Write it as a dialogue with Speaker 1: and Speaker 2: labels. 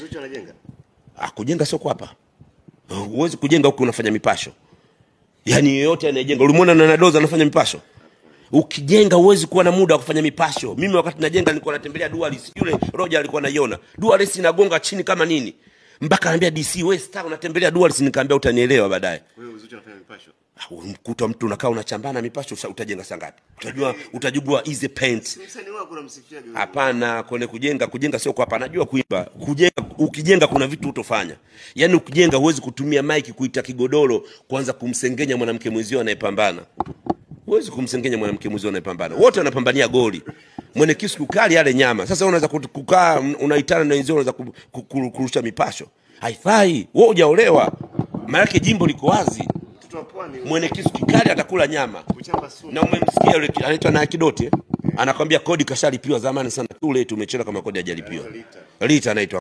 Speaker 1: Zuchu anajenga?
Speaker 2: Kujenga sio kwa hapa. Huwezi kujenga huko unafanya mipasho. Yaani yote anajenga. Ulimuona na Nadoza anafanya mipasho? Ukijenga huwezi kuwa na muda wa kufanya mipasho. Mimi wakati najenga nilikuwa natembelea Dualis. Yule Roger alikuwa anaiona. Dualis inagonga chini kama nini. Mpaka anambia DC wewe star unatembelea Dualis, nikamwambia utanielewa baadaye.
Speaker 1: Wewe Zuchu anafanya mipasho?
Speaker 2: Mkuta mtu unakaa unachambana mipasho, utajenga saa ngapi? Utajua easy paint.
Speaker 1: Msanii wako unamsifia gani?
Speaker 2: Hapana, kone kujenga sio kwa hapa. Anajua kuimba. Ukijenga kuna vitu utofanya. Yaani ukijenga huwezi kutumia mic kuita kigodoro kuanza kumsengenya mwanamke mwenzio anayepambana. Huwezi kumsengenya mwanamke mwenzio anayepambana. Wote wanapambania goli. Mwenye kisu kukali yale nyama. Sasa unaweza kukaa unaitana na wenzio unaweza kurusha mipasho. Haifai. Wewe hujaolewa. Maana jimbo liko wazi. Mwenye kisu kikali atakula nyama. Na umemsikia yule anaitwa na Kidoti anakwambia kodi kashalipiwa zamani sana. Tule tumechelewa kama kodi hajalipiwa. Lita anaitwa